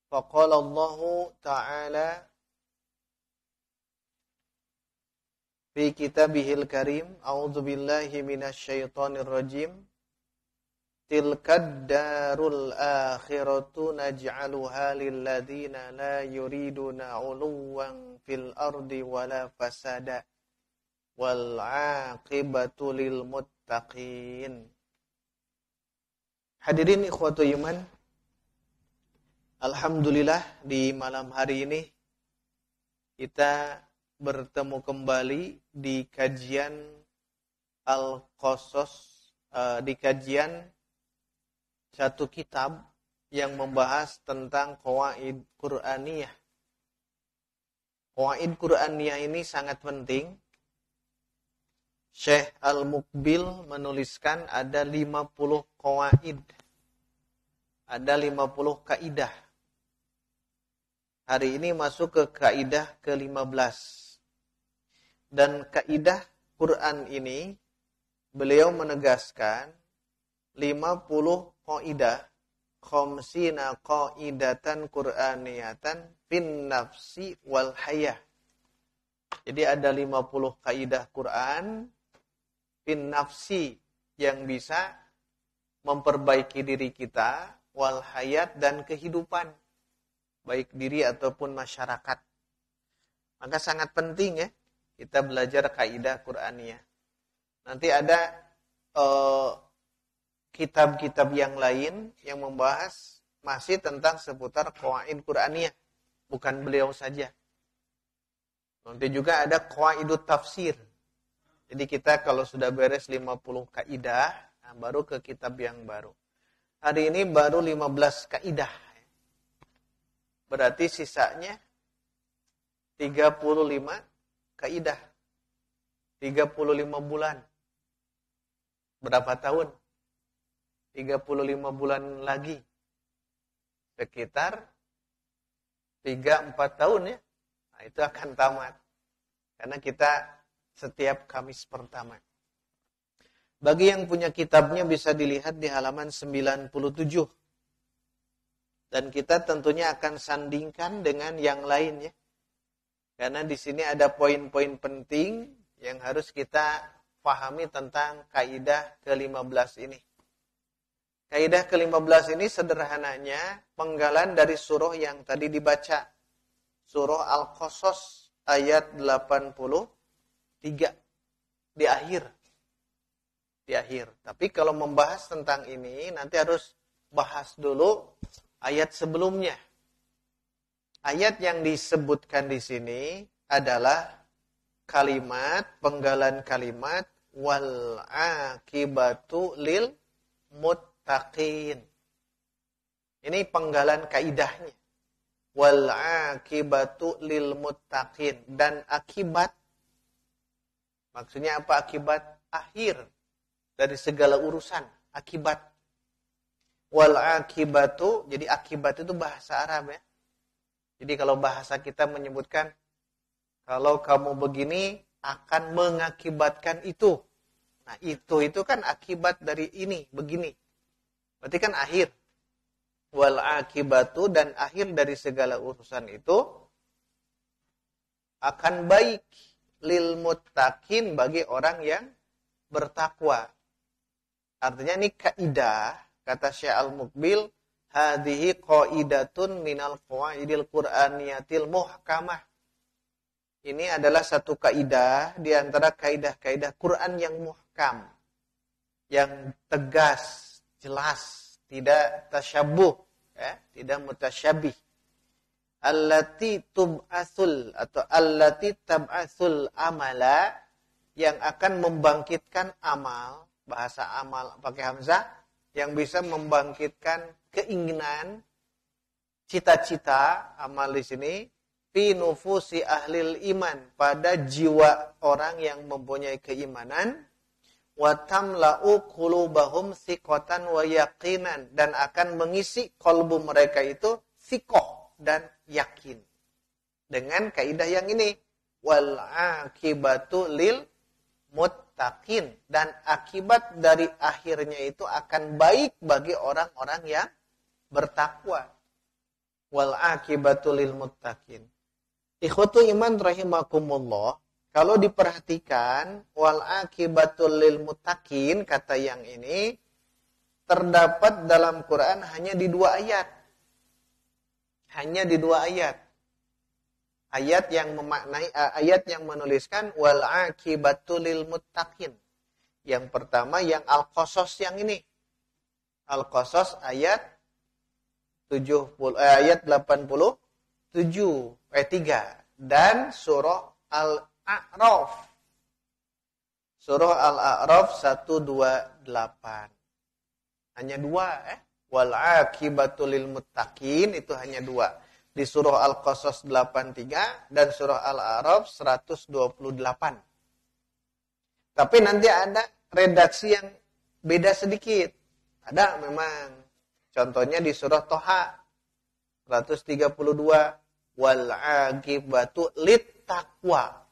Faqala Allahu ta'ala fi kitabihil karim, a'udzu billahi minasy syaithanir rajim. Tilkad darul akhiratu naj'aluha lil ladzina la yuriduna 'uluwan fil ardi wala fasada wal 'aqibatu lil muttaqin. Hadirin ikhwatul iman, alhamdulillah di malam hari ini kita bertemu kembali di kajian Al-Qasas, di kajian satu kitab yang membahas tentang qawaid Qur'aniyah. Qawaid Qur'aniyah ini sangat penting. Syekh Al-Muqbil menuliskan ada 50 qawaid. Ada 50 kaidah. Hari ini masuk ke kaidah ke-15. Dan kaidah Quran ini beliau menegaskan 50 qaidah, khamsina qaidatan qur'aniyatan fin nafsi wal hayah. Jadi ada 50 kaidah Quran fin nafsi yang bisa memperbaiki diri kita, wal hayat dan kehidupan, baik diri ataupun masyarakat. Maka sangat penting ya kita belajar kaidah Qur'aniyah. Nanti ada kitab-kitab yang lain yang membahas masih tentang seputar qawaid Qur'aniyah. Bukan beliau saja. Nanti juga ada qawaidut tafsir. Jadi kita kalau sudah beres 50 kaidah, nah baru ke kitab yang baru. Hari ini baru 15 kaidah. Berarti sisanya 35 kaidah. 35 bulan. Berapa tahun? 35 bulan lagi. Sekitar 3-4 tahun ya. Nah, itu akan tamat. Karena kita setiap Kamis pertama. Bagi yang punya kitabnya bisa dilihat di halaman 97. Dan kita tentunya akan sandingkan dengan yang lain ya. Karena di sini ada poin-poin penting yang harus kita pahami tentang kaidah ke-15 ini. Kaidah ke-15 ini sederhananya penggalan dari surah yang tadi dibaca. Surah Al-Qasas ayat 83 di akhir. Di akhir. Tapi kalau membahas tentang ini nanti harus bahas dulu ayat sebelumnya. Ayat yang disebutkan di sini adalah kalimat, penggalan kalimat wal akibatu lil muttaqin. Ini penggalan kaidahnya. Wal akibatu lil muttaqin. Dan akibat, maksudnya apa akibat? Akhir dari segala urusan. Akibat. Wal akibatu, jadi akibat itu bahasa Arab ya. Jadi kalau bahasa kita menyebutkan, kalau kamu begini akan mengakibatkan itu. Nah itu kan akibat dari ini, begini. Berarti kan akhir. Wal akibatu dan akhir dari segala urusan itu akan baik lil muttaqin bagi orang yang bertakwa. Artinya ini kaidah, kata Syekh Al-Muqbil, hadhihi qaidatun minal qawaidil qur'aniyatil muhkamah. Ini adalah satu kaidah di antara kaidah-kaidah Quran yang muhkam, yang tegas, jelas, tidak tasyabuh, ya, tidak mutasyabih. Allati tub'atsul atau allati tab'atsul amala, yang akan membangkitkan amal, bahasa amal pakai hamzah, yang bisa membangkitkan keinginan, cita-cita, amal di sini, fi nufusi ahlil iman, pada jiwa orang yang mempunyai keimanan, wa tamla'u qulubahum thiqatan wa yaqinan, dan akan mengisi kalbu mereka itu thiqah dan yakin. Dengan kaidah yang ini, wal akibatu lil muttaqin, dan akibat dari akhirnya itu akan baik bagi orang-orang yang bertakwa. wal aqibatu lil muttaqin. Ikhwatu iman rahimakumullah, kalau diperhatikan wal aqibatu lil muttaqin, kata yang ini terdapat dalam Quran hanya di 2 ayat. Hanya di 2 ayat. Ayat yang memaknai ayat yang menuliskan wal aqibatu lil muttaqin. Yang pertama yang Al-Qasas yang ini. Al-Qasas ayat 87 ayat 3 dan surah Al-A'raf. Surah Al-A'raf 128. Hanya 2 wal aqibatu lil muttaqin itu hanya 2. Di surah Al-Qasas 83 dan surah Al-A'raf 128. Tapi nanti ada redaksi yang beda sedikit. Ada memang. Contohnya di surah Toha 132 wal aqibatu lit taqwa.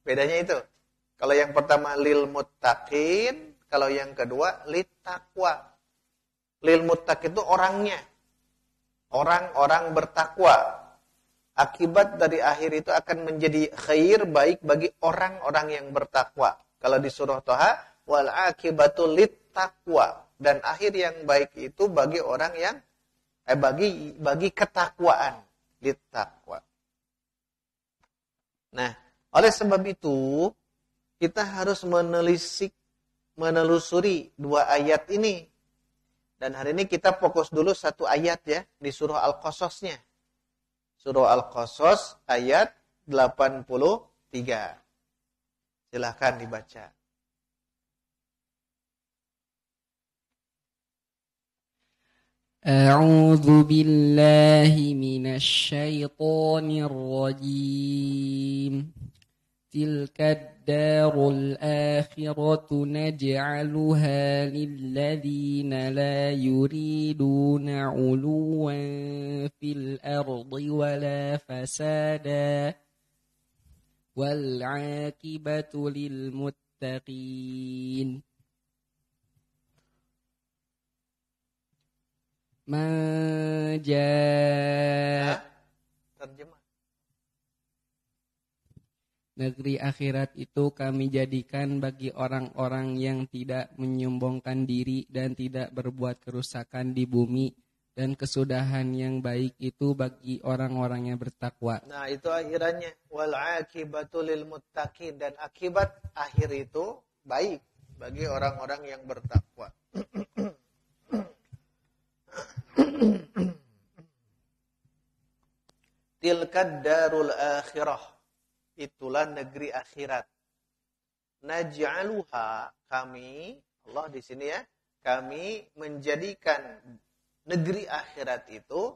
Bedanya itu. Kalau yang pertama lil muttaqin, kalau yang kedua lit taqwa. Lil muttaqin itu orangnya. Orang-orang bertakwa. Akibat dari akhir itu akan menjadi khair, baik bagi orang-orang yang bertakwa. Kalau di surah Toha wal aqibatu lit taqwa. Dan akhir yang baik itu bagi orang yang bagi ketakwaan, littaqwa. Nah, oleh sebab itu kita harus menelusuri 2 ayat ini. Dan hari ini kita fokus dulu 1 ayat ya di surah Al-Qasasnya. Surah Al-Qasas ayat 83. Silahkan dibaca. أعوذ بالله من الشيطان الرجيم تلك الدار الآخرة نجعلها للذين لا يريدون علوا في الأرض ولا فسادا والعاقبة للمتقين Terjemah. Negeri akhirat itu kami jadikan bagi orang-orang yang tidak menyombongkan diri dan tidak berbuat kerusakan di bumi, dan kesudahan yang baik itu bagi orang-orang yang bertakwa. Nah, itu akhirannya wal aqibatu lil muttaqin, dan akibat akhir itu baik bagi orang-orang yang bertakwa. Tilkad darul akhirah, itulah negeri akhirat. Naj'aluha, kami, Allah di sini ya, kami menjadikan negeri akhirat itu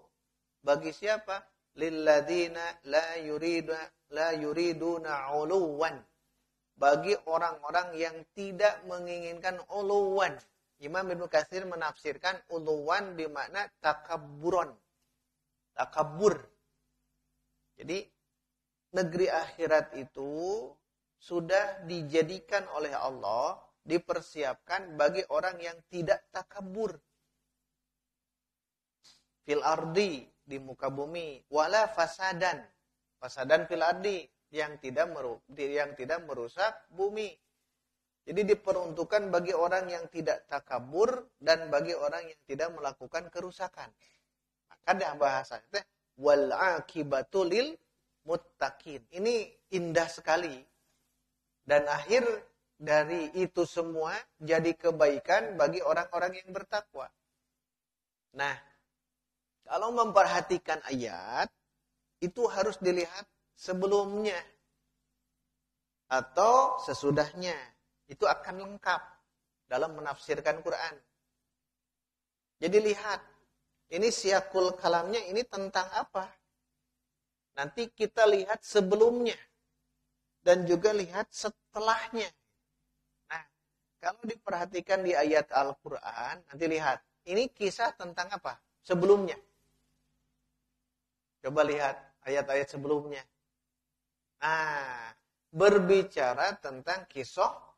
bagi siapa? Lilladzina la yuriduna uluwan, bagi orang-orang yang tidak menginginkan uluwan. Imam Ibnu Katsir menafsirkan uluwan bermakna takabburon. Takabbur. Jadi negeri akhirat itu sudah dijadikan oleh Allah, dipersiapkan bagi orang yang tidak takabur. Fil ardi, di muka bumi, wala fasadan. Fasadan fil ardi, yang tidak merusak bumi. Jadi diperuntukkan bagi orang yang tidak takabur dan bagi orang yang tidak melakukan kerusakan. Maka ada bahasanya wal aqibatu lil muttaqin. Ini indah sekali. Dan akhir dari itu semua jadi kebaikan bagi orang-orang yang bertakwa. Nah, kalau memperhatikan ayat, itu harus dilihat sebelumnya atau sesudahnya. Itu akan lengkap dalam menafsirkan Quran. Jadi lihat, ini siyakul kalamnya ini tentang apa? Nanti kita lihat sebelumnya dan juga lihat setelahnya. Nah, kalau diperhatikan di ayat Al-Quran, nanti lihat, ini kisah tentang apa? Sebelumnya. Coba lihat ayat-ayat sebelumnya. Nah, berbicara tentang kisah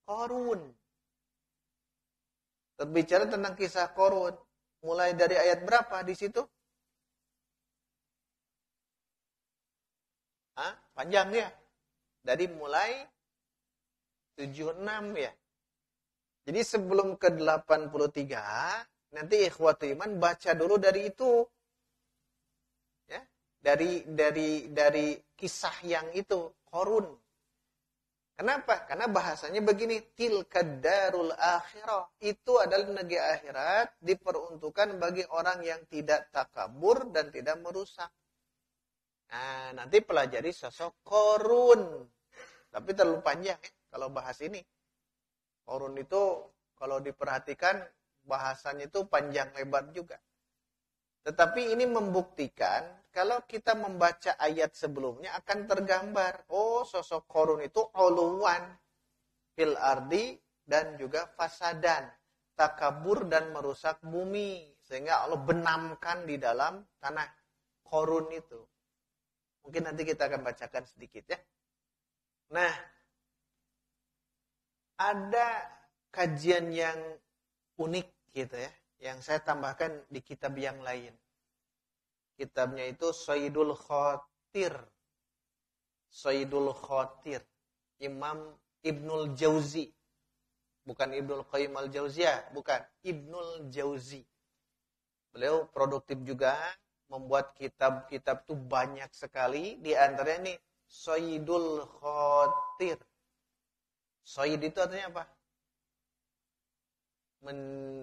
Qarun. Berbicara tentang kisah Qarun. Mulai dari ayat berapa di situ? Panjang ya. Dari mulai 76 ya. Jadi sebelum ke 83, nanti ikhwatu iman baca dulu dari itu. Ya, dari kisah yang itu, Qarun. Kenapa? Karena bahasanya begini, tilkad darul akhirah. Itu adalah negeri akhirat diperuntukkan bagi orang yang tidak takabur dan tidak merusak. Nah, nanti pelajari sosok Qarun. Tapi terlalu panjang ya kalau bahas ini. Qarun itu kalau diperhatikan bahasanya itu panjang lebar juga. Tetapi ini membuktikan kalau kita membaca ayat sebelumnya akan tergambar. Oh, sosok Qarun itu uluwan fil ardi dan juga fasadan. Takabur dan merusak bumi. Sehingga Allah benamkan di dalam tanah Qarun itu. Mungkin nanti kita akan bacakan sedikit ya. Nah, ada kajian yang unik gitu ya. Yang saya tambahkan di kitab yang lain. Kitabnya itu Sayyidul Khatir. Sayyidul Khatir. Imam Ibnul Jauzi. Bukan Ibnul Qayyim al-Jauziyah. Bukan. Ibnul Jauzi. Beliau produktif juga. Membuat kitab-kitab itu banyak sekali. Di antaranya ini Sayyidul Khatir. Sayyid itu artinya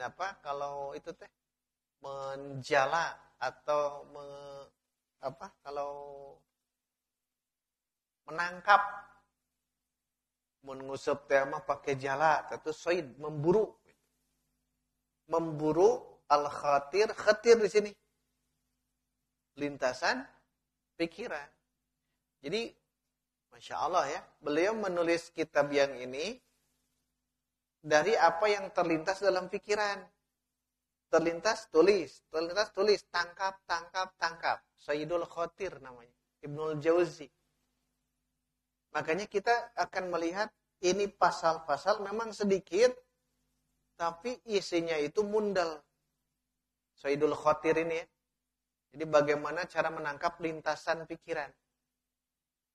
apa? Kalau itu teh menjala atau kalau menangkap mengusap teh mah pakai jala, itu sayyid, memburu al-khatir, khatir di sini lintasan pikiran. Jadi Masya Allah ya, beliau menulis kitab yang ini dari apa yang terlintas dalam pikiran. Terlintas, tulis, tangkap. Sayyidul Khatir namanya, Ibnul Jauzi. Makanya kita akan melihat ini pasal-pasal memang sedikit, tapi isinya itu mundal. Sayyidul Khatir ini ya. Jadi bagaimana cara menangkap lintasan pikiran.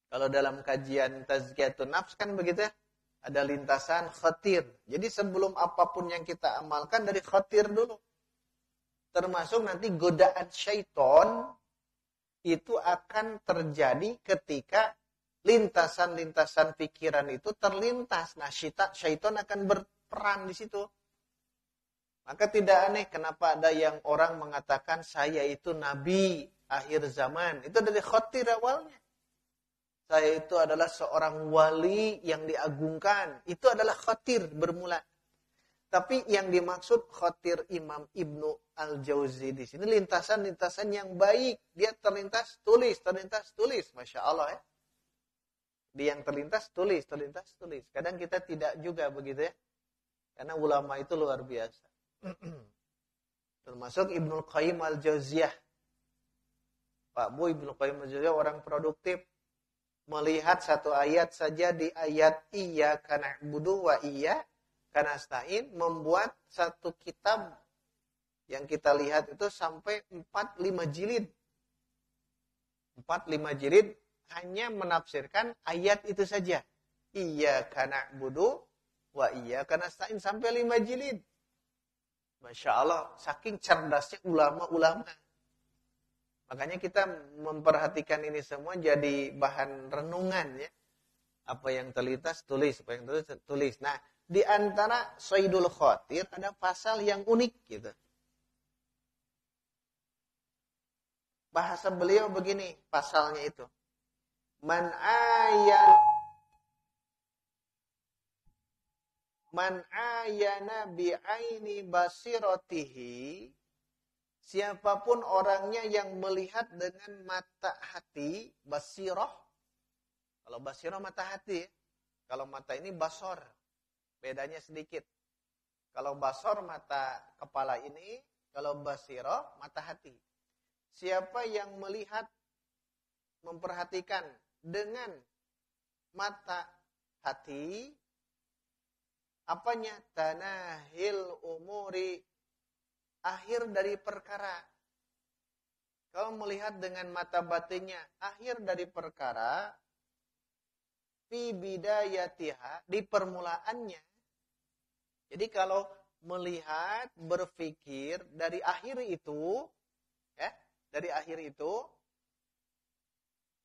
Kalau dalam kajian Tazkiyatun Nafs kan begitu ya. Ada lintasan khatir. Jadi sebelum apapun yang kita amalkan dari khatir dulu. Termasuk nanti godaan syaiton itu akan terjadi ketika lintasan-lintasan pikiran itu terlintas. Nah, syaiton akan berperan di situ. Maka tidak aneh kenapa ada yang orang mengatakan saya itu nabi akhir zaman. Itu dari khatir awalnya. Saya itu adalah seorang wali yang diagungkan. Itu adalah khatir bermula. Tapi yang dimaksud khatir Imam Ibnu Al-Jauzi di sini lintasan-lintasan yang baik. Dia terlintas tulis. Masya Allah ya. Dia yang terlintas tulis. Kadang kita tidak juga begitu ya. Karena ulama itu luar biasa. Termasuk Ibnul Qayyim Al-Jauziyah. Pak Bu Ibnul Qayyim Al-Jauziyah orang produktif. Melihat satu ayat saja di ayat iyyaka na'budu wa iyyaka nasta'in membuat satu kitab yang kita lihat itu sampai 4-5 jilid. 4-5 jilid hanya menafsirkan ayat itu saja. Iyyaka na'budu wa iyyaka nasta'in sampai 5 jilid. Masya Allah, saking cerdasnya ulama-ulama. Makanya kita memperhatikan ini semua jadi bahan renungan ya. Apa yang terlintas tulis, apa yang tulis. Nah, di antara Sayyidul Khatir ada pasal yang unik gitu. Bahasa beliau begini, pasalnya itu. Man ayana bi'aini basiratihi. Siapapun orangnya yang melihat dengan mata hati, basirah. Kalau basirah mata hati, kalau mata ini basor. Bedanya sedikit. Kalau basor mata kepala ini, kalau basirah mata hati. Siapa yang melihat, memperhatikan dengan mata hati, apanya? Tanahil umuri, akhir dari perkara. Kalau melihat dengan mata batinnya akhir dari perkara fi bidayatiha, di permulaannya. Jadi kalau melihat, berpikir dari akhir itu, ya, dari akhir itu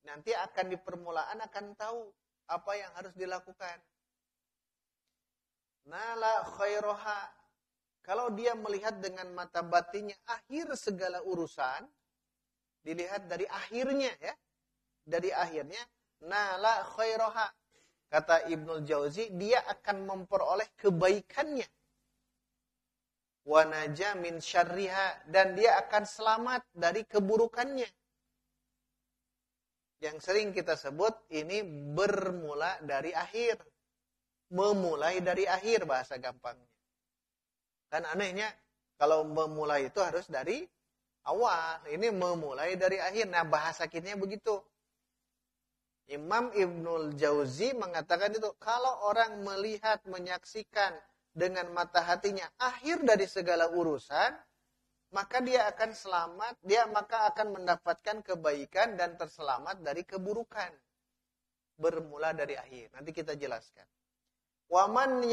nanti akan di permulaan akan tahu apa yang harus dilakukan. Nala khairoha. Kalau dia melihat dengan mata batinnya akhir segala urusan, dilihat dari akhirnya, ya. Dari akhirnya, nala khairoha. Kata Ibnul Jauzi, dia akan memperoleh kebaikannya. Wa naja min syarriha, dan dia akan selamat dari keburukannya. Yang sering kita sebut ini bermula dari akhir. Memulai dari akhir, bahasa gampangnya. Kan anehnya, kalau memulai itu harus dari awal. Ini memulai dari akhir. Nah, bahasa kitanya begitu. Imam Ibnul Jauzi mengatakan itu, kalau orang melihat, menyaksikan dengan mata hatinya akhir dari segala urusan, maka dia akan selamat, maka akan mendapatkan kebaikan dan terselamat dari keburukan. Bermula dari akhir. Nanti kita jelaskan. Waman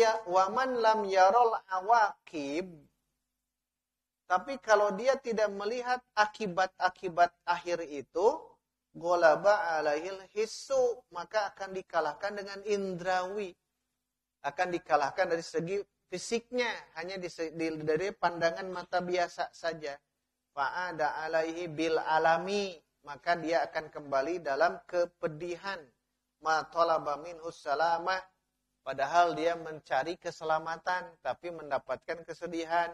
lam yarol awakib. Tapi kalau dia tidak melihat akibat-akibat akhir itu, golaba alaihil hissu, maka akan dikalahkan dengan indrawi. Akan dikalahkan dari segi fisiknya, hanya dari pandangan mata biasa saja. Fa'ada alaihi bil alami, maka dia akan kembali dalam kepedihan. Ma talaba minhus salamah, padahal dia mencari keselamatan, tapi mendapatkan kesedihan.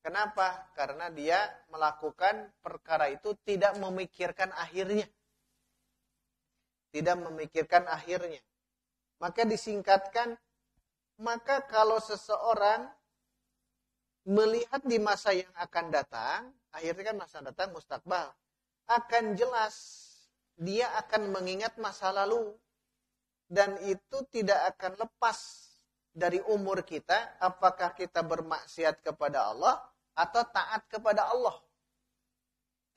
Kenapa? Karena dia melakukan perkara itu tidak memikirkan akhirnya. Tidak memikirkan akhirnya. Maka disingkatkan, maka kalau seseorang melihat di masa yang akan datang, akhirnya kan masa datang mustakbal, akan jelas dia akan mengingat masa lalu. Dan itu tidak akan lepas dari umur kita, apakah kita bermaksiat kepada Allah atau taat kepada Allah.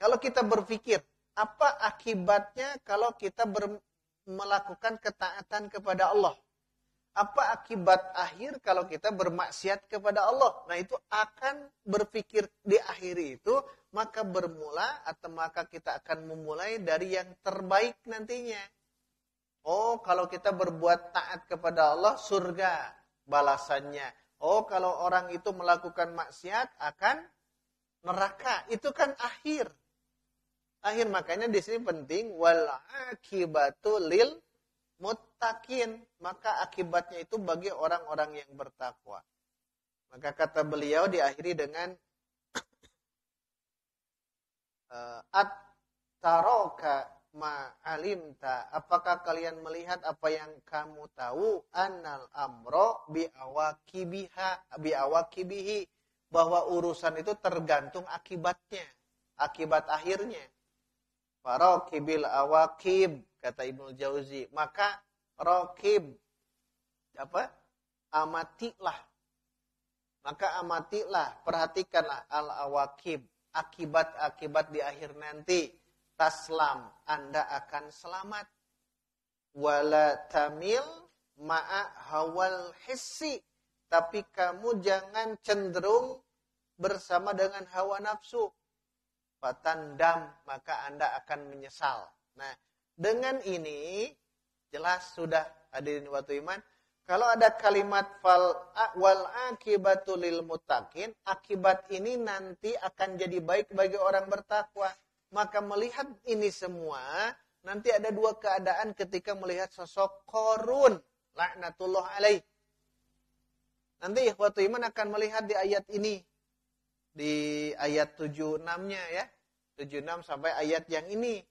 Kalau kita berpikir, apa akibatnya kalau kita melakukan ketaatan kepada Allah? Apa akibat akhir kalau kita bermaksiat kepada Allah? Nah, itu akan berpikir di akhir itu, maka bermula atau maka kita akan memulai dari yang terbaik nantinya. Oh, kalau kita berbuat taat kepada Allah, surga balasannya. Oh, kalau orang itu melakukan maksiat, akan neraka. Itu kan akhir. Akhir, makanya di sini penting, wal akibatu lil muttaqin. Maka akibatnya itu bagi orang-orang yang bertakwa. Maka kata beliau diakhiri dengan at-taraka ma'alimta, apakah kalian melihat apa yang kamu tahu, annal amro biawakibihi, bahwa urusan itu tergantung akibatnya, akibat akhirnya. Faraqibil awakib, kata Ibnu Jauzi, maka raqib amatilah, maka amatilah, perhatikanlah al-awakib, akibat-akibat di akhir nanti. Taslam, Anda akan selamat. Wala tamil ma'a hawal hissi, tapi kamu jangan cenderung bersama dengan hawa nafsu. Fatandam, maka Anda akan menyesal. Nah, dengan ini jelas sudah, hadirin wa iman, kalau ada kalimat wal akibatu lil muttaqin, akibat ini nanti akan jadi baik bagi orang bertakwa. Maka melihat ini semua, nanti ada dua keadaan ketika melihat sosok Qarun, laknatullah alaih. Nanti ikhwatu iman akan melihat di ayat ini, di ayat 76-nya ya, 76 sampai ayat yang ini.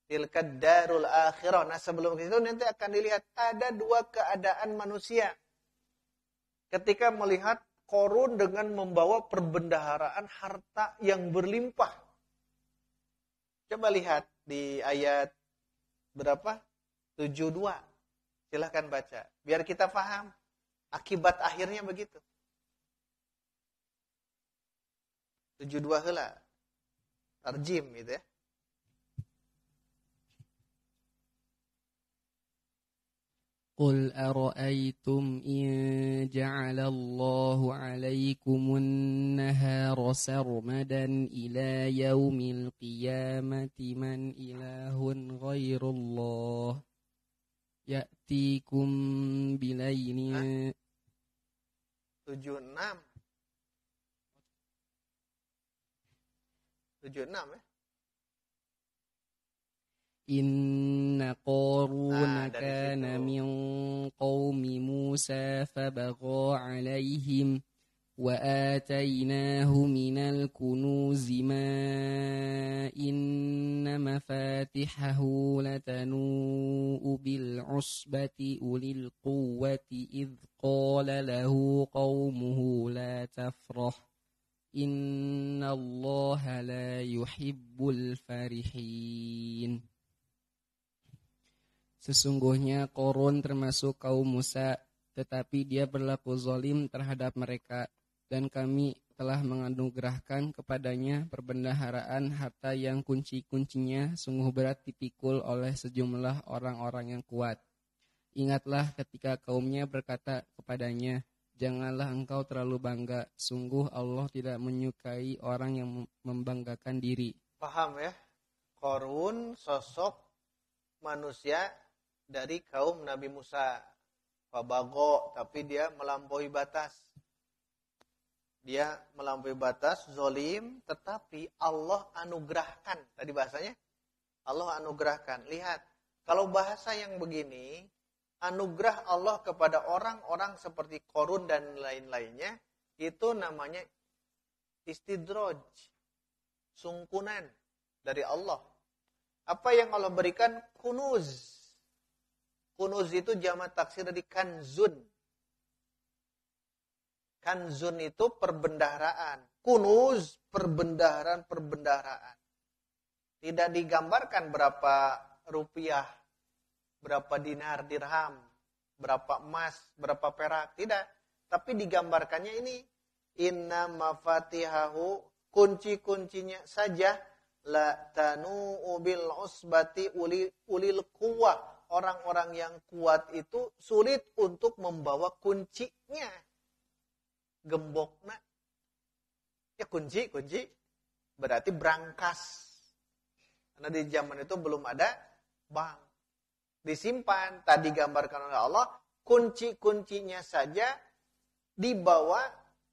Tilkad darul akhirah. Nah, sebelum itu nanti akan dilihat ada dua keadaan manusia ketika melihat Qarun dengan membawa perbendaharaan harta yang berlimpah. Coba lihat di ayat berapa? 72. Silahkan baca. Biar kita paham. Akibat akhirnya begitu. 72 heula. Tarjim gitu ya. قل أرأيتم إن جعل الله عليكم النهار سرمدا إلى يوم القيامة من إله غير الله يأتيكم بليل 76 ya. إن قارون كان من قوم موسى فبغى عليهم وآتيناه من الكنوز ما إن مفاتحه لتنوء بالعصبة أولي القوة إذ قال له قومه لا تفرح إن الله لا يحب الفرحين. Sesungguhnya Qarun termasuk kaum Musa, tetapi dia berlaku zalim terhadap mereka, dan kami telah menganugerahkan kepadanya perbendaharaan harta yang kunci-kuncinya sungguh berat dipikul oleh sejumlah orang-orang yang kuat. Ingatlah ketika kaumnya berkata kepadanya, janganlah engkau terlalu bangga, sungguh Allah tidak menyukai orang yang membanggakan diri. Paham ya? Qarun sosok manusia dari kaum Nabi Musa. Fabago, tapi dia melampaui batas. Dia melampaui batas, zolim, tetapi Allah anugerahkan. Tadi bahasanya, Allah anugerahkan. Lihat, kalau bahasa yang begini, anugerah Allah kepada orang-orang seperti Qarun dan lain-lainnya, itu namanya istidraj, sungkunan dari Allah. Apa yang Allah berikan? Kunuz. Kunuz itu jamak taksir dari kanzun. Kanzun itu perbendaharaan. Kunuz, perbendaharaan. Tidak digambarkan berapa rupiah, berapa dinar, dirham, berapa emas, berapa perak. Tidak. Tapi digambarkannya ini. Inna mafatihahu, kunci-kuncinya saja. La tanu'u bil usbati ulil quwwah. Orang-orang yang kuat itu sulit untuk membawa kuncinya. Gembokna. Ya kunci. Berarti brankas. Karena di zaman itu belum ada bank. Disimpan. Tadi digambarkan oleh Allah. Kunci-kuncinya saja dibawa.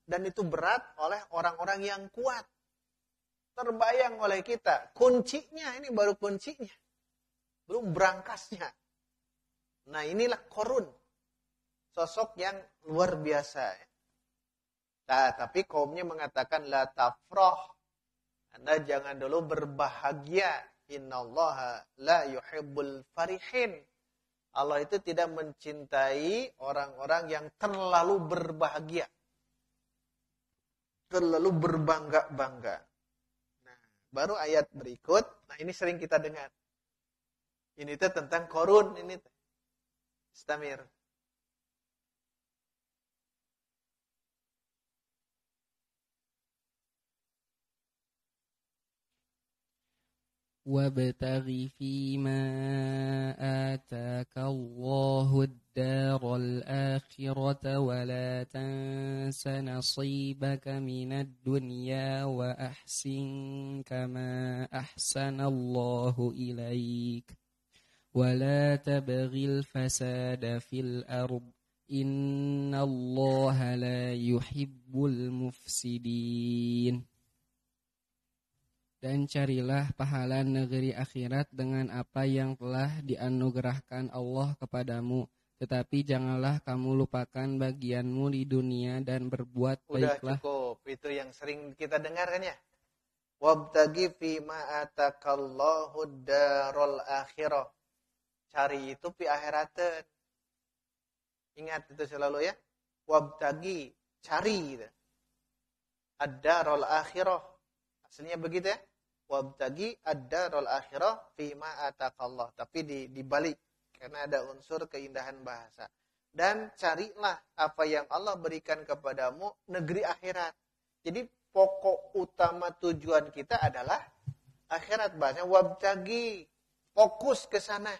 Dan itu berat oleh orang-orang yang kuat. Terbayang oleh kita. Kuncinya, ini baru kuncinya. Belum berangkasnya. Nah inilah Qarun. Sosok yang luar biasa. Nah, tapi kaumnya mengatakan, la tafrah. Anda jangan dulu berbahagia. Innallaha la yuhibbul farihin. Allah itu tidak mencintai orang-orang yang terlalu berbahagia. Terlalu berbangga-bangga. Baru ayat berikut, nah ini sering kita dengar. Ini tuh tentang Qarun, ini tuh. Istamir. وابتغ فيما آتاك الله الدار الآخرة ولا تنس نصيبك من الدنيا وأحسن كما أحسن الله إليك ولا تبغ الفساد في الأرض إن الله لا يحب المفسدين. Dan carilah pahala negeri akhirat dengan apa yang telah dianugerahkan Allah kepadamu. Tetapi janganlah kamu lupakan bagianmu di dunia dan berbuat baiklah. Udah cukup, itu yang sering kita dengar kan ya. Wabtagi fima atakallahu darul akhirah. Cari itu pi akhiratan. Ingat itu selalu ya. Wabtagi, cari. Ad-darul akhirah. Aslinya begitu ya. Wabtagi ad-darul akhirah fima atakallah. Tapi dibalik. Karena ada unsur keindahan bahasa. Dan carilah apa yang Allah berikan kepadamu negeri akhirat. Jadi pokok utama tujuan kita adalah akhirat. Bahasanya wabtagi. Fokus ke sana.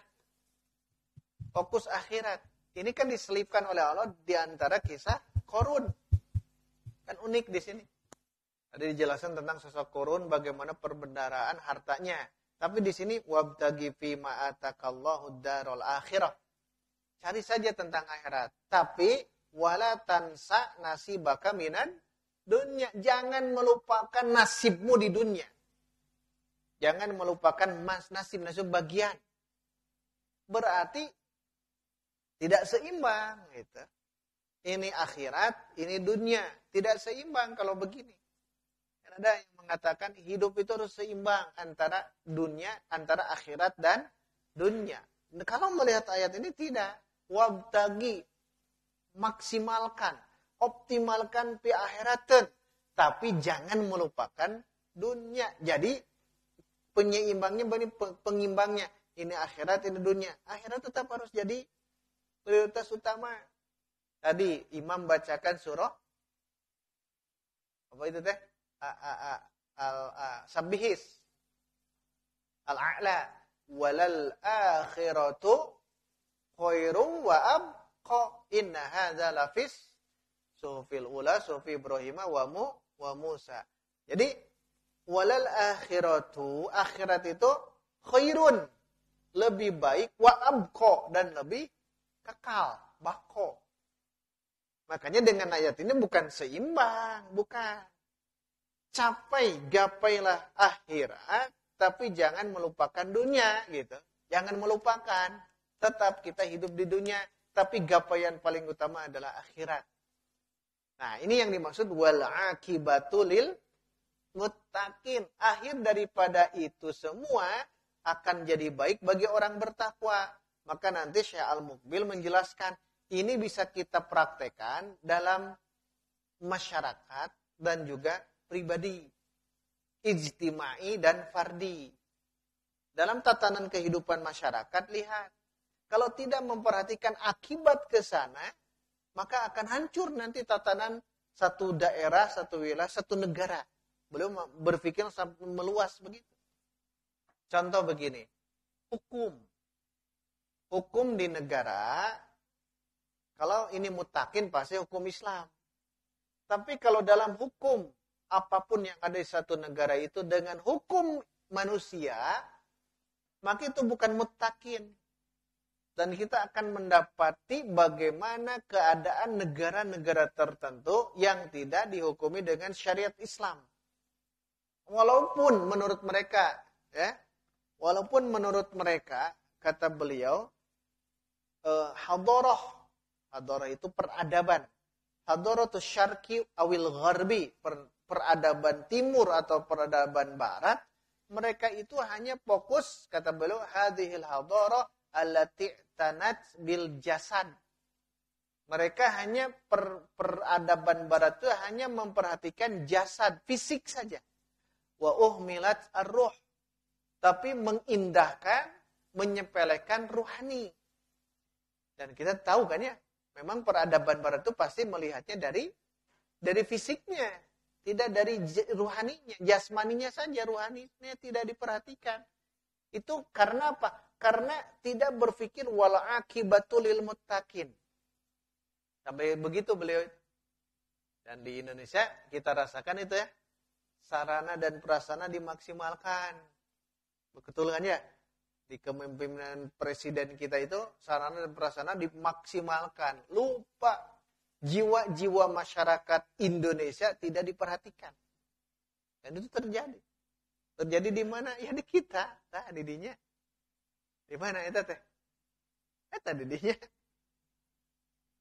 Fokus akhirat. Ini kan diselipkan oleh Allah di antara kisah Qarun. Kan unik di sini. Tadi dijelaskan tentang sosok Qarun, bagaimana perbendaharaan hartanya. Tapi di sini wabtaghi fi ma atakallahu darul akhirah. Cari saja tentang akhirat. Tapi wala tansa nasibaka minan dunya. Jangan melupakan nasibmu di dunia. Jangan melupakan nasib bagian. Berarti tidak seimbang gitu. Ini akhirat, ini dunia. Tidak seimbang kalau begini. Kan ada yang mengatakan hidup itu harus seimbang antara dunia, antara akhirat dan dunia. Kalau melihat ayat ini tidak. Wabtagi, maksimalkan, optimalkan fi akhiraten. Tapi jangan melupakan dunia. Jadi penyeimbangnya, pengimbangnya. Ini akhirat, ini dunia. Akhirat tetap harus jadi prioritas utama. Tadi imam bacakan surah apa itu teh? Sabbihis. Al-a'la walal akhiratu khairum wa abqa. Inna hadza lafis suhufil ula suhufi Ibrahim wa Musa. Jadi walal akhiratu, akhirat itu khairun, lebih baik, wa abqa, dan lebih kekal, bako. Makanya dengan ayat ini bukan seimbang, bukan. Gapailah akhirat, tapi jangan melupakan dunia, gitu. Jangan melupakan. Tetap kita hidup di dunia, tapi gapaian paling utama adalah akhirat. Nah, ini yang dimaksud wal akibatu lil muttaqin. Akhir daripada itu semua akan jadi baik bagi orang bertakwa. Maka nanti Syekh Al-Muqbil menjelaskan, ini bisa kita praktekkan dalam masyarakat dan juga pribadi, ijtimai dan fardi. Dalam tatanan kehidupan masyarakat, lihat, kalau tidak memperhatikan akibat ke sana, maka akan hancur nanti tatanan satu daerah, satu wilayah, satu negara. Beliau berpikir sampai meluas begitu. Contoh begini, hukum di negara, kalau ini mutakin pasti hukum Islam. Tapi kalau dalam hukum, apapun yang ada di satu negara itu dengan hukum manusia, maka itu bukan mutakin. Dan kita akan mendapati bagaimana keadaan negara-negara tertentu yang tidak dihukumi dengan syariat Islam. Walaupun menurut mereka, kata beliau, hadarah itu peradaban. Hadaratus syarqi awil gharbi, peradaban timur atau peradaban barat, mereka itu hanya fokus, kata beliau, hadhil hadarah allati tanat bil jasad. Mereka hanya peradaban barat itu hanya memperhatikan jasad, fisik saja. Wa uhmilat ar-ruh, tapi mengindahkan, menyepelekan ruhani. Dan kita tahu kan ya, memang peradaban barat itu pasti melihatnya dari fisiknya, tidak dari ruhaninya, jasmaninya saja, ruhaninya tidak diperhatikan. Itu karena apa? Karena tidak berpikir wal akibatul lil muttaqin. Sampai begitu beliau. Dan di Indonesia kita rasakan itu ya, sarana dan prasarana dimaksimalkan. Betul kan ya? Di kepemimpinan presiden kita itu sarana dan prasarana dimaksimalkan. Lupa jiwa-jiwa masyarakat Indonesia tidak diperhatikan. Dan itu terjadi. Terjadi di mana? Ya di kita. Nah, didinya. Di mana itu teh? Eta didinya.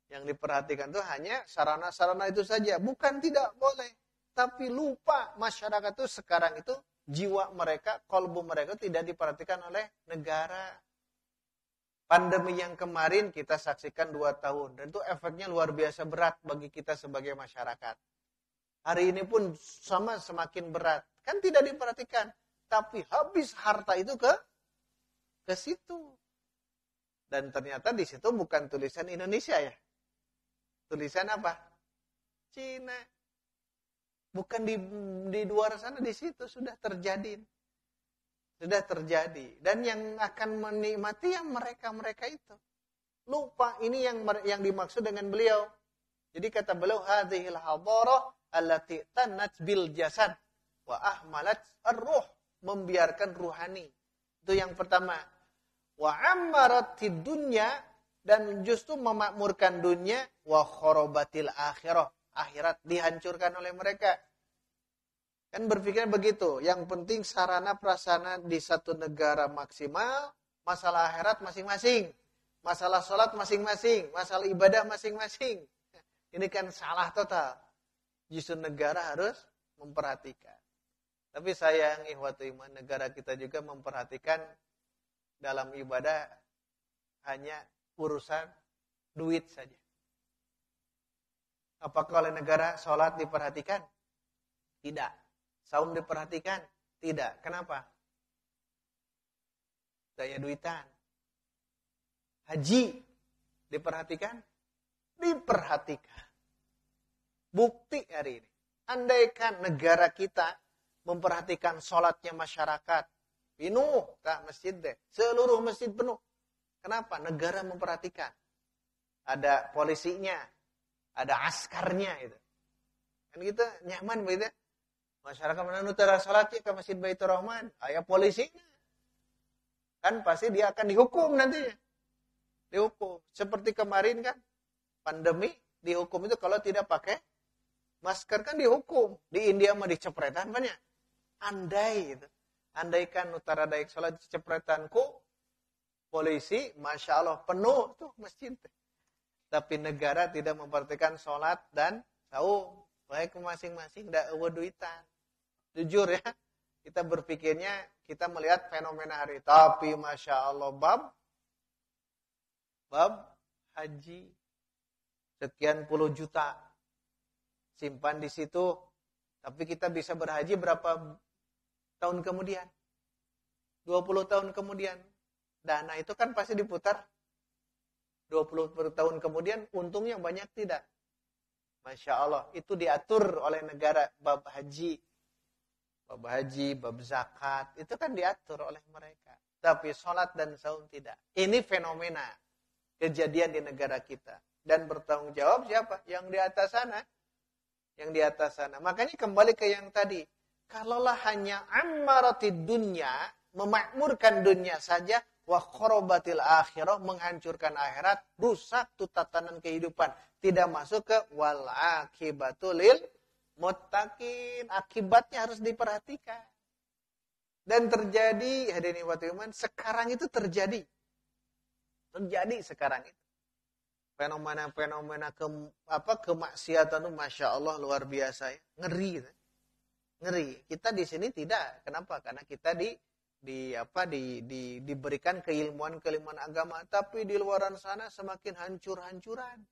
Yang diperhatikan itu hanya sarana-sarana itu saja. Bukan tidak boleh. Tapi lupa masyarakat itu sekarang itu jiwa mereka, kalbu mereka tidak diperhatikan oleh negara. Pandemi yang kemarin kita saksikan 2 tahun. Dan itu efeknya luar biasa berat bagi kita sebagai masyarakat. Hari ini pun sama semakin berat. Kan tidak diperhatikan. Tapi habis harta itu ke situ. Dan ternyata di situ bukan tulisan Indonesia ya. Tulisan apa? Cina. Bukan di luar sana, di situ sudah terjadi. Sudah terjadi. Dan yang akan menikmati yang mereka-mereka itu. Lupa ini yang dimaksud dengan beliau. Jadi kata beliau, hadhil hadarah allati tannat bil jasad wa ahmalat ar-ruh, membiarkan ruhani. Itu yang pertama. Wa ammaratid dunya, dan justru memakmurkan dunia, wa kharabatil akhirah, akhirat dihancurkan oleh mereka. Kan berpikir begitu, yang penting sarana prasarana di satu negara maksimal, masalah akhirat masing-masing, masalah sholat masing-masing, masalah ibadah masing-masing. Ini kan salah total. Justru negara harus memperhatikan. Tapi sayang ikhwatul iman, negara kita juga memperhatikan dalam ibadah hanya urusan duit saja. Apakah oleh negara sholat diperhatikan? Tidak. Saum diperhatikan? Tidak. Kenapa? Daya duitan. Haji diperhatikan? Diperhatikan. Bukti hari ini. Andaikan negara kita memperhatikan sholatnya masyarakat, penuh tak masjid deh. Seluruh masjid penuh. Kenapa? Negara memperhatikan. Ada polisinya, ada askarnya itu. Kan kita nyaman begitu. Masyarakat menutara sholatnya ke Masjid Baitur Rahman, ayah polisinya. Kan pasti dia akan dihukum nantinya. Dihukum. Seperti kemarin kan, pandemi, dihukum itu kalau tidak pakai masker kan dihukum. Di India mah dicepretan banyak. Andai itu. Andaikan utara daik sholat dicepretanku, polisi, Masya Allah, penuh tuh masjid. Tapi negara tidak memperhatikan sholat dan saum. Baik masing-masing, tidak duitan. Jujur ya, kita berpikirnya, kita melihat fenomena hari. Tapi Masya Allah, bab haji, sekian puluh juta simpan di situ. Tapi kita bisa berhaji berapa tahun kemudian? 20 tahun kemudian. Dana itu kan pasti diputar. 20 tahun kemudian untungnya banyak tidak? Masya Allah, itu diatur oleh negara bab haji. Bab haji, bab zakat, itu kan diatur oleh mereka. Tapi sholat dan saum tidak. Ini fenomena kejadian di negara kita. Dan bertanggung jawab siapa? Yang di atas sana. Yang di atas sana. Makanya kembali ke yang tadi. Kalaulah hanya ammaratid dunya, memakmurkan dunia saja, wa kharabatil akhirah, menghancurkan akhirat, rusak tuh tatanan kehidupan. Tidak masuk ke wal akibatu lil muttaqin. Akibatnya harus diperhatikan. Dan terjadi, hadirin ikhwatul iman, sekarang itu terjadi. Terjadi sekarang itu. Fenomena-fenomena kemaksiatan itu Masya Allah luar biasa ya. Ngeri. Ngeri. Kita di sini tidak. Kenapa? Karena kita diberikan keilmuan agama, tapi di luaran sana semakin hancur-hancuran.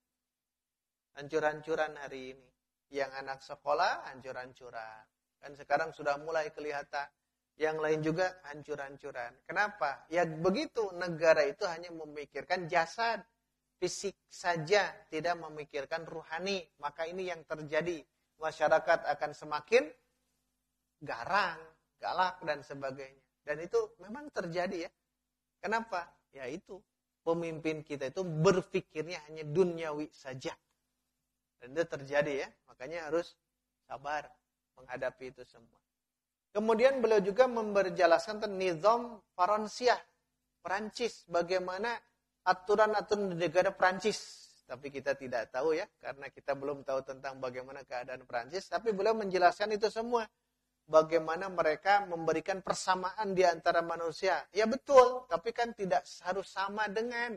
Hancur-hancuran hari ini. Yang anak sekolah hancur-hancuran. Kan sekarang sudah mulai kelihatan. Yang lain juga hancur-hancuran. Kenapa? Ya begitu, negara itu hanya memikirkan jasad, fisik saja, tidak memikirkan ruhani. Maka ini yang terjadi. Masyarakat akan semakin garang, galak, dan sebagainya. Dan itu memang terjadi ya. Kenapa? Ya itu, pemimpin kita itu berpikirnya hanya duniawi saja. Dan itu terjadi ya. Makanya harus sabar menghadapi itu semua. Kemudian beliau juga memperjelaskan tentang nizam Faransiah, Perancis. Bagaimana aturan-aturan di negara Perancis. Tapi kita tidak tahu ya. Karena kita belum tahu tentang bagaimana keadaan Perancis. Tapi beliau menjelaskan itu semua. Bagaimana mereka memberikan persamaan di antara manusia. Ya betul, tapi kan tidak harus sama dengan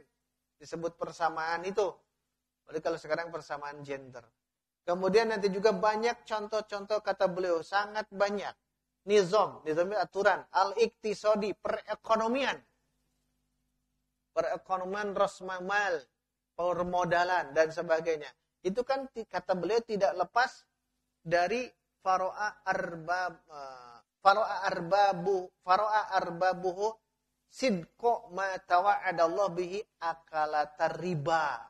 disebut persamaan itu. Jadi kalau sekarang persamaan gender. Kemudian nanti juga banyak contoh-contoh kata beliau, sangat banyak. Nizam aturan, al-iktisadi, perekonomian. Perekonomian rasmamal, permodalan dan sebagainya. Itu kan kata beliau tidak lepas dari faro'a arbabuhu sidqo ma tawa'adallah bihi akalatar riba.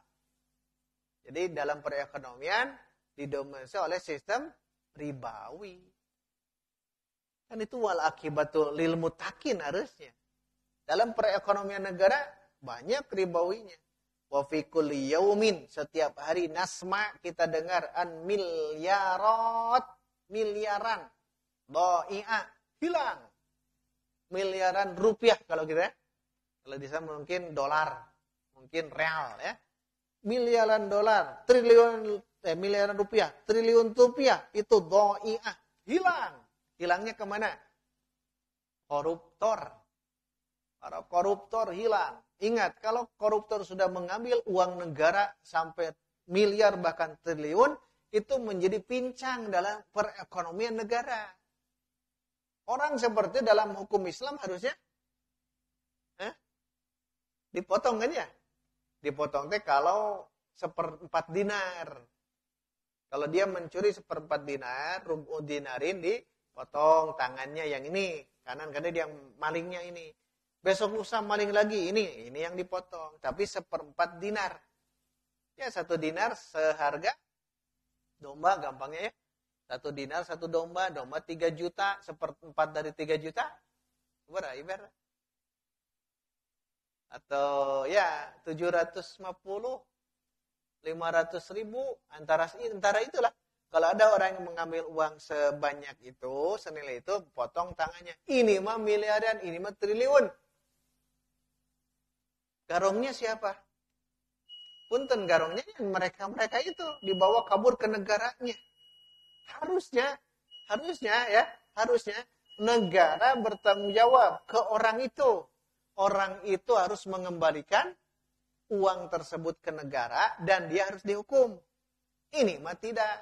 Jadi dalam perekonomian didominasi oleh sistem ribawi. Kan itu wal akibatu lil muttaqin harusnya. Dalam perekonomian negara banyak ribawinya. Wa fi kulli yaumin, setiap hari nasma kita dengar an miliaran dha'i'ah, hilang. Miliaran rupiah kalau kita ya. Kalau di sana mungkin dolar, mungkin real ya. Miliaran dolar, miliaran rupiah, triliun rupiah itu dha'i'ah, hilang. Hilangnya kemana? Koruptor. Para koruptor hilang. Ingat, kalau koruptor sudah mengambil uang negara sampai miliar bahkan triliun, itu menjadi pincang dalam perekonomian negara. Orang seperti dalam hukum Islam harusnya dipotong kan ya? Dipotong teh kalau 1/4 dinar. Kalau dia mencuri 1/4 dinar, rubu dinarin dipotong tangannya yang ini, kanan dia yang malingnya ini. Besok lusa maling lagi, ini yang dipotong. Tapi 1/4 dinar. Ya 1 dinar seharga domba gampangnya ya. 1 dinar 1 domba 3 juta, 1/4 dari 3 juta. Berapa ibarat? Atau ya 750, 500 ribu, antara itulah. Kalau ada orang yang mengambil uang sebanyak itu, senilai itu, potong tangannya. Ini mah miliaran, ini mah triliun. Garongnya siapa? Punten garongnya yang mereka itu dibawa kabur ke negaranya. Harusnya negara bertanggung jawab ke orang itu. Orang itu harus mengembalikan uang tersebut ke negara dan dia harus dihukum. Ini mah tidak.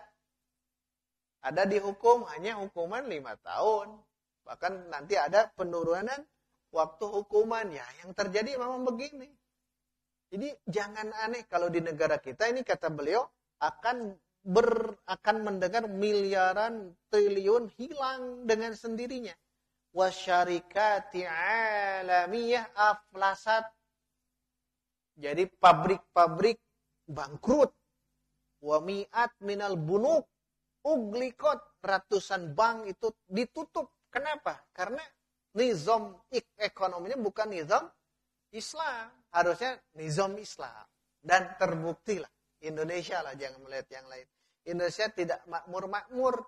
Ada dihukum hanya hukuman 5 tahun. Bahkan nanti ada penurunan waktu hukuman. Ya, yang terjadi memang begini. Jadi jangan aneh kalau di negara kita ini kata beliau akan mendengar miliaran triliun hilang dengan sendirinya. Wasyarikati alamiyah aflasat. Jadi pabrik-pabrik bangkrut. Wa mi'at minal bunuk uglikot, ratusan bank itu ditutup. Kenapa? Karena nizam ekonominya bukan nizam Islam. Harusnya nizam Islam. Dan terbuktilah. Indonesia lah, jangan melihat yang lain. Indonesia tidak makmur-makmur.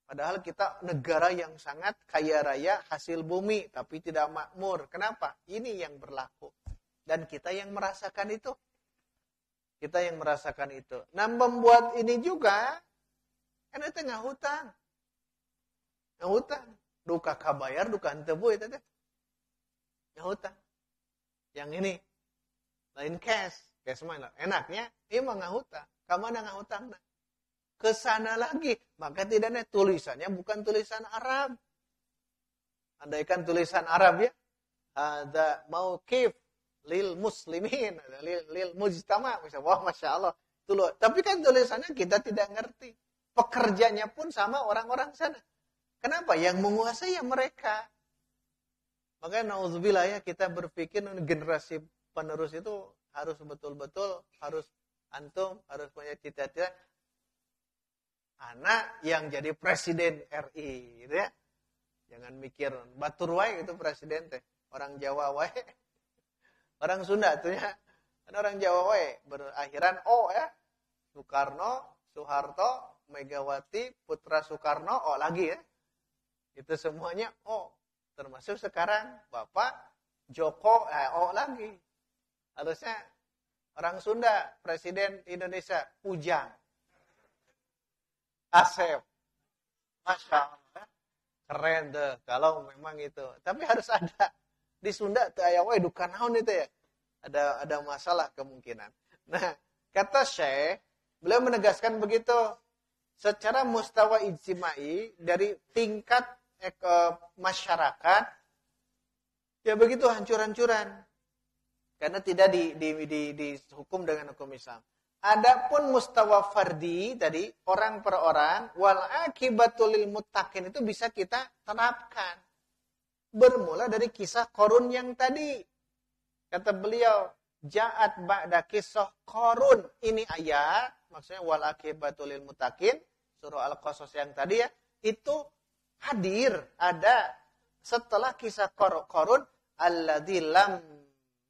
Padahal kita negara yang sangat kaya raya hasil bumi, tapi tidak makmur. Kenapa? Ini yang berlaku. Dan kita yang merasakan itu. Kita yang merasakan itu. Nah, membuat ini juga, kan itu nggak hutang. Nggak hutang. Duka kabayar, duka entebu itu teh. Nggak hutang. Yang ini, lain cash. Cash mana? Enaknya, ini mah nggak hutang. Kamana nggak hutang? Nah. Kesana lagi, maka tidaknya tulisannya bukan tulisan Arab. Andaikan tulisan Arab ya, ada mauqif lil muslimin, lil mujtama, wah masya Allah. Tapi kan tulisannya kita tidak ngerti. Pekerjanya pun sama orang-orang sana. Kenapa? Yang menguasai ya mereka. Makanya naudzubillah ya, kita berpikir generasi penerus itu harus betul-betul harus punya cita-cita. Anak yang jadi presiden RI gitu ya. Jangan mikir batur wae itu presiden teh. Orang Jawa wae. Orang Sunda tuh ya. Kan orang Jawa wae berakhiran O ya. Soekarno, Soeharto, Megawati, Putra Soekarno, O lagi ya. Itu semuanya O. Termasuk sekarang Bapak Joko, O lagi. Harusnya orang Sunda, presiden Indonesia Ujang. Asep. Masya Allah. Keren tuh. Kalau memang itu. Tapi harus ada. Di Sunda tuh ayah duka naon itu ya. Ada masalah kemungkinan. Nah, kata Syekh, beliau menegaskan begitu. Secara mustawa ijtimai, dari tingkat masyarakat, ya begitu hancur-hancuran. Karena tidak dihukum dengan hukum Islam. Adapun mustawa fardi tadi orang per orang wal akibatul lil muttaqin itu bisa kita terapkan. Bermula dari kisah Qarun yang tadi. Kata beliau, ja'at ba'da kisah Qarun. Ini ayat maksudnya wal akibatul lil muttaqin surah Al-Qasas yang tadi ya, itu hadir ada setelah kisah Qarun alladzi lam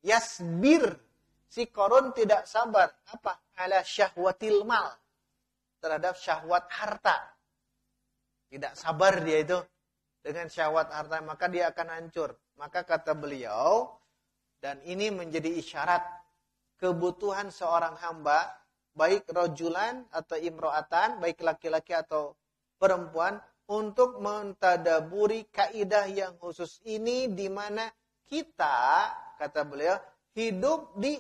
yasbir Si Qarun tidak sabar. Apa? Ala syahwatil mal. Terhadap syahwat harta. Tidak sabar dia itu dengan syahwat harta. Maka dia akan hancur. Maka kata beliau, dan ini menjadi isyarat kebutuhan seorang hamba, baik rojulan atau imro'atan, baik laki-laki atau perempuan, untuk mentadaburi kaidah yang khusus ini, di mana kita, kata beliau, hidup di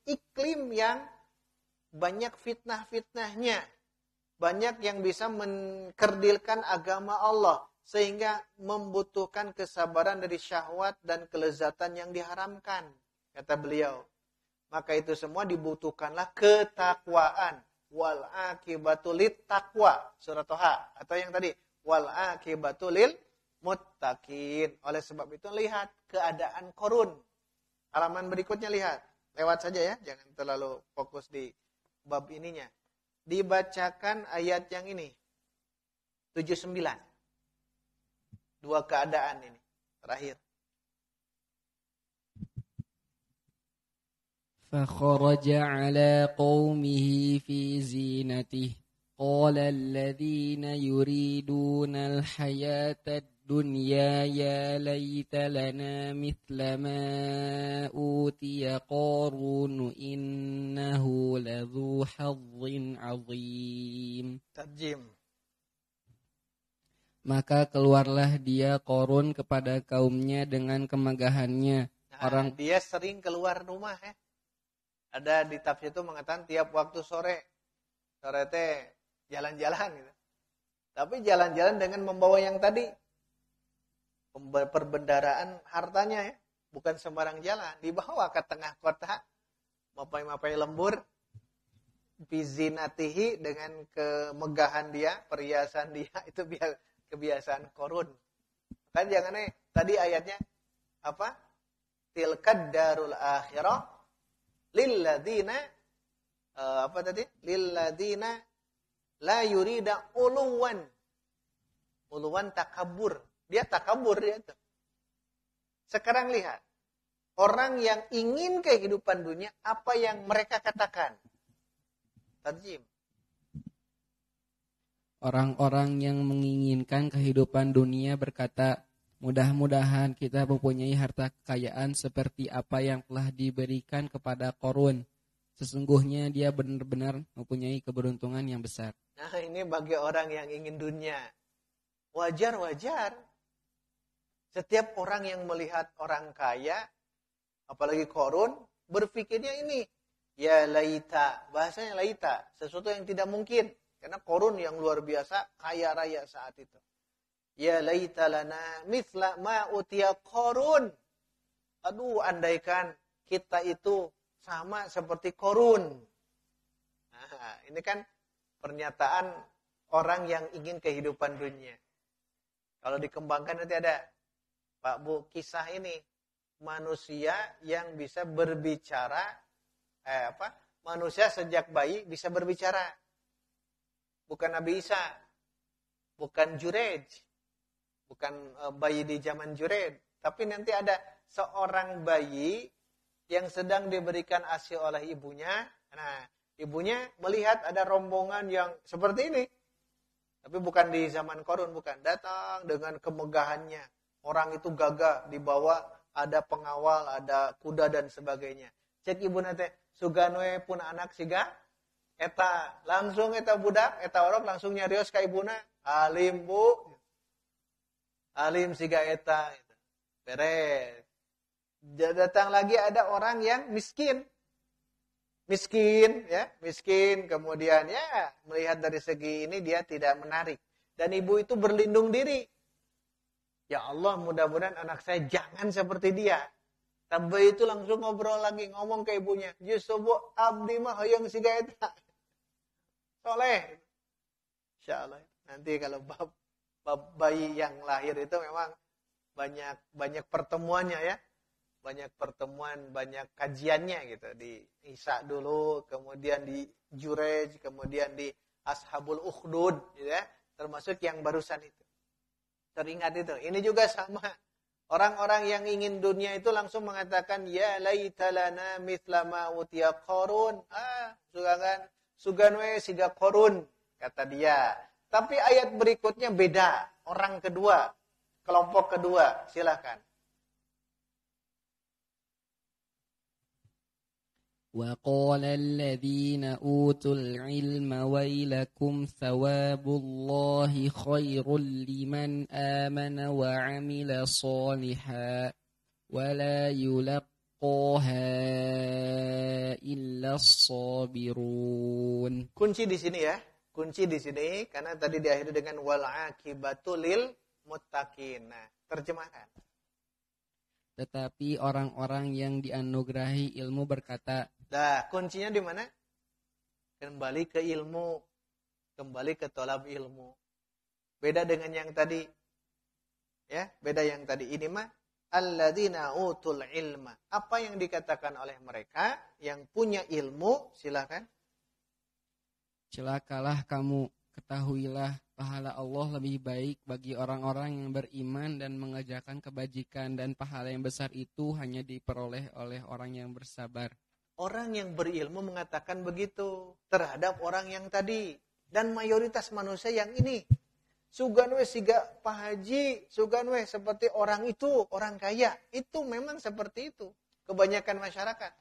iklim yang banyak fitnah-fitnahnya. Banyak yang bisa mengkerdilkan agama Allah. Sehingga membutuhkan kesabaran dari syahwat dan kelezatan yang diharamkan. Kata beliau. Maka itu semua dibutuhkanlah ketakwaan. Wal akibatu lit taqwa. Surah Toha. Atau yang tadi. Wal akibatu lil muttaqin. Oleh sebab itu lihat keadaan Qarun. Halaman berikutnya lihat. Lewat saja ya. Jangan terlalu fokus di bab ininya. Dibacakan ayat yang ini. 79. Dua keadaan ini. Terakhir. فخرج على قومه في زينته قال الذين يريدون الحياة الدنيا يا ليت لنا مثل ما أوتي قارون إنه لذو حظ عظيم. Tarjim. Maka keluarlah dia Qarun kepada kaumnya dengan kemegahannya. Nah, dia sering keluar rumah ya. Ada di tafsir itu mengatakan tiap waktu sore teh jalan-jalan gitu. Tapi jalan-jalan dengan membawa yang tadi perbendaraan hartanya ya, bukan sembarang jalan, dibawa ke tengah kota, mapai-mapai lembur, bizinatihi dengan kemegahan dia, perhiasan dia, itu kebiasaan Qarun. Kan jangan tadi ayatnya apa? Tilkad darul akhirah lilladzina apa tadi? Lilladzina la yurida uluwan. Uluwan takabur. Dia takabur dia itu. Sekarang lihat. Orang yang ingin kehidupan dunia, apa yang mereka katakan? Tarjim. Orang-orang yang menginginkan kehidupan dunia berkata, mudah-mudahan kita mempunyai harta kekayaan seperti apa yang telah diberikan kepada Qarun. Sesungguhnya dia benar-benar mempunyai keberuntungan yang besar. Nah, ini bagi orang yang ingin dunia. Wajar-wajar. Setiap orang yang melihat orang kaya, apalagi Qarun, berpikirnya ini. Ya laita, bahasanya laita, sesuatu yang tidak mungkin. Karena Qarun yang luar biasa, kaya raya saat itu. Ya laita lana mithla ma utiya Qarun. Aduh, andaikan kita itu sama seperti Qarun. Nah, ini kan pernyataan orang yang ingin kehidupan dunia. Kalau dikembangkan nanti ada, Pak Bu, kisah ini. Manusia yang bisa berbicara, manusia sejak bayi bisa berbicara. Bukan Nabi Isa, bukan Jurej, bukan bayi di zaman Jurej, tapi nanti ada seorang bayi yang sedang diberikan ASI oleh ibunya. Nah, ibunya melihat ada rombongan yang seperti ini, tapi bukan di zaman Qarun, bukan. Datang dengan kemegahannya, orang itu gagah, dibawa ada pengawal, ada kuda dan sebagainya. Cek ibu nate, suganwe pun anak siga. Eta langsung eta budak, eta orang langsung nyarios ka ibuna, alim bu, alim siga eta, beres. Datang lagi ada orang yang miskin, kemudian ya melihat dari segi ini dia tidak menarik, dan ibu itu berlindung diri. Ya Allah, mudah-mudahan anak saya jangan seperti dia. Tapi itu langsung ngobrol lagi, ngomong ke ibunya, Yusufu abdi mah hoyong siga eta. Soleh. Insyaallah. Nanti kalau bab bayi yang lahir itu memang banyak pertemuannya ya. Banyak pertemuan, banyak kajiannya gitu. Di Isa dulu, kemudian di Jurej, kemudian di Ashabul Ukhdud gitu ya. Termasuk yang barusan itu. Teringat itu. Ini juga sama. Orang-orang yang ingin dunia itu langsung mengatakan, ya laita lana mithla ma utiya Qarun. Sugan we siga Qarun, kata dia. Tapi ayat berikutnya beda. Orang kedua, kelompok kedua, silakan. وقال الذين أوتوا العلم ويلكم ثواب الله خير لمن آمن وعمل صالحا ولا يلقاها إلا الصابرون. Kunci di sini ya. Kunci di sini karena tadi diakhiri dengan wal akibatu lil muttaqin. Nah, terjemahkan. Tetapi orang-orang yang dianugerahi ilmu berkata, nah, kuncinya di mana? Kembali ke ilmu. Kembali ke tolab ilmu. Beda dengan yang tadi. Ya, beda yang tadi. Ini mah alladzina utul ilma. Apa yang dikatakan oleh mereka yang punya ilmu, silakan. celakalah kamu, ketahuilah pahala Allah lebih baik bagi orang-orang yang beriman dan mengerjakan kebajikan, dan pahala yang besar itu hanya diperoleh oleh orang yang bersabar. Orang yang berilmu mengatakan begitu terhadap orang yang tadi. Dan mayoritas manusia yang ini. Suganwe siga Pak Haji, suganwe seperti orang itu, orang kaya. Itu memang seperti itu. Kebanyakan masyarakat.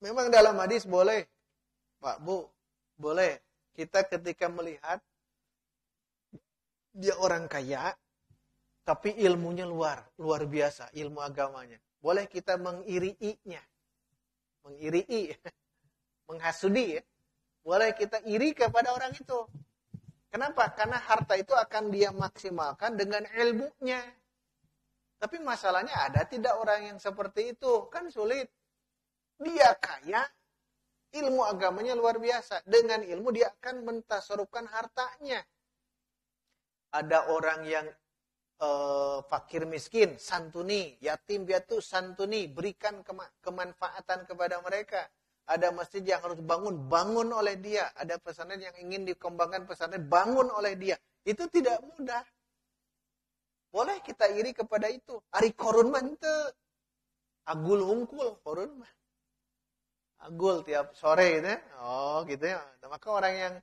Memang dalam hadis boleh, Pak Bu, boleh. Kita ketika melihat dia orang kaya, tapi ilmunya luar biasa, ilmu agamanya. Boleh kita mengiriinya. Mengiri'i, menghasudi ya. Boleh kita iri kepada orang itu. Kenapa? Karena harta itu akan dia maksimalkan dengan ilmunya. Tapi masalahnya ada tidak orang yang seperti itu? Kan sulit. Dia kaya, ilmu agamanya luar biasa. Dengan ilmu dia akan mentasarufkan hartanya. Ada orang yang fakir miskin, santuni, yatim piatu santuni, berikan kemanfaatan kepada mereka. Ada masjid yang harus bangun oleh dia. Ada pesantren yang ingin dikembangkan pesantren, bangun oleh dia. Itu tidak mudah. Boleh kita iri kepada itu. Ari korun mah henteu. Agul hungkul korun mah. Agul tiap sore gitu ya. Oh gitu ya. Maka orang yang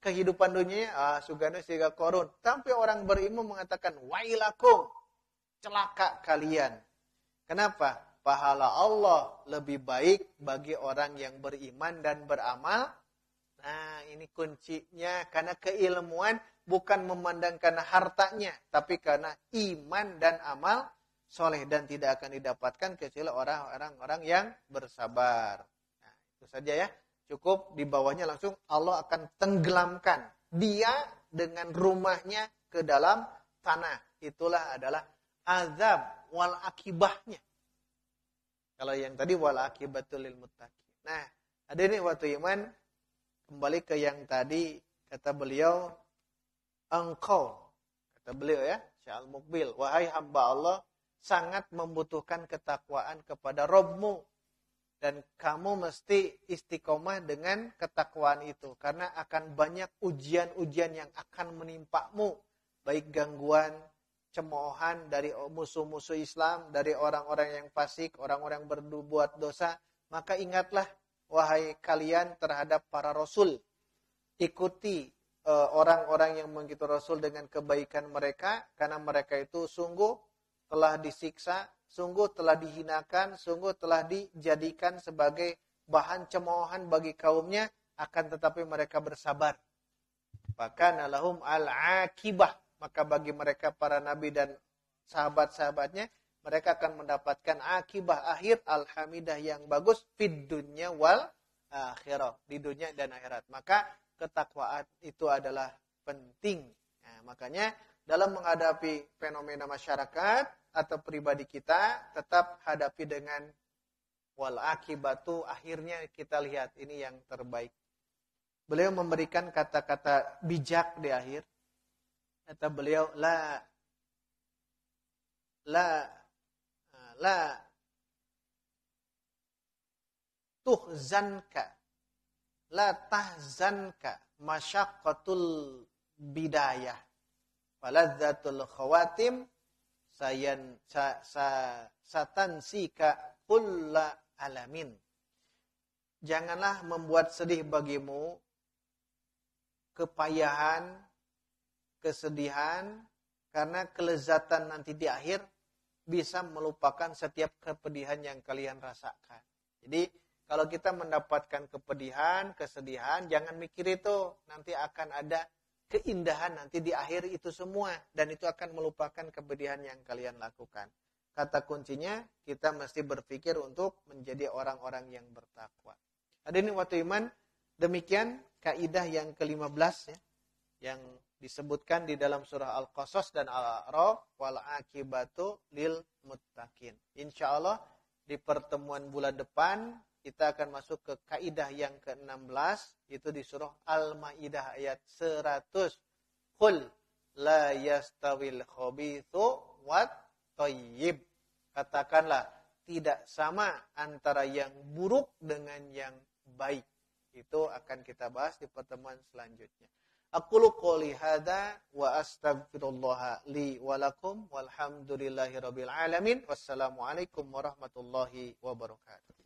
kehidupan dunianya, sugana siga korun. Tapi orang berilmu mengatakan, wailakum, celaka kalian. Kenapa? Pahala Allah lebih baik bagi orang yang beriman dan beramal. Nah, ini kuncinya. Karena keilmuan bukan memandang karena hartanya, tapi karena iman dan amal soleh. Dan tidak akan didapatkan kecuali orang-orang yang bersabar. Nah, itu saja ya. Cukup di bawahnya langsung Allah akan tenggelamkan dia dengan rumahnya ke dalam tanah. Itulah adalah azab wal akibahnya. Kalau yang tadi wal akibatul lil muttaqin. Nah, hadirin waktu iman, kembali ke yang tadi kata beliau, engkau, kata beliau ya, Syaikhul Mukbil, wahai hamba Allah, sangat membutuhkan ketakwaan kepada Rabbmu. Dan kamu mesti istiqomah dengan ketakwaan itu. Karena akan banyak ujian-ujian yang akan menimpamu. Baik gangguan, cemoohan dari musuh-musuh Islam, dari orang-orang yang fasik, orang-orang yang berbuat dosa. Maka ingatlah, wahai kalian terhadap para Rasul. Ikuti orang-orang yang mengikuti Rasul dengan kebaikan mereka. Karena mereka itu sungguh telah disiksa, sungguh telah dihinakan, sungguh telah dijadikan sebagai bahan cemoohan bagi kaumnya, akan tetapi mereka bersabar. Bahkan lahum al-akibah, maka bagi mereka para nabi dan sahabat-sahabatnya, mereka akan mendapatkan akibah akhir alhamidah yang bagus fid dunya wal akhirah, di dunia dan akhirat. Maka ketakwaan itu adalah penting. Nah, makanya dalam menghadapi fenomena masyarakat atau pribadi kita, tetap hadapi dengan wal akibatu, akhirnya kita lihat ini yang terbaik. Beliau memberikan kata-kata bijak di akhir. Kata beliau, la tuhzanka, la tahzanka masyaqqatul bidayah, faladzatul khawatim satansika kulla alamin. Janganlah membuat sedih bagimu kepayahan, kesedihan, karena kelezatan nanti di akhir bisa melupakan setiap kepedihan yang kalian rasakan. Jadi kalau kita mendapatkan kepedihan, kesedihan, jangan mikir itu. Nanti akan ada keindahan nanti di akhir itu semua. Dan itu akan melupakan kepedihan yang kalian lakukan. Kata kuncinya, kita mesti berpikir untuk menjadi orang-orang yang bertakwa. Hadirin wa iman, demikian kaidah yang ke-15 ya, yang disebutkan di dalam surah Al-Qasas dan Al-A'raf, wal akibatu lil muttaqin. Insyaallah di pertemuan bulan depan kita akan masuk ke kaidah yang ke-16, itu di surah Al-Maidah ayat 100. Qul la yastawil khabithu wat thayyib. Katakanlah tidak sama antara yang buruk dengan yang baik. Itu akan kita bahas di pertemuan selanjutnya. Aqulu qouli hadza wa astaghfirullah li wa lakum walhamdulillahirabbil alamin. Wassalamualaikum warahmatullahi wabarakatuh.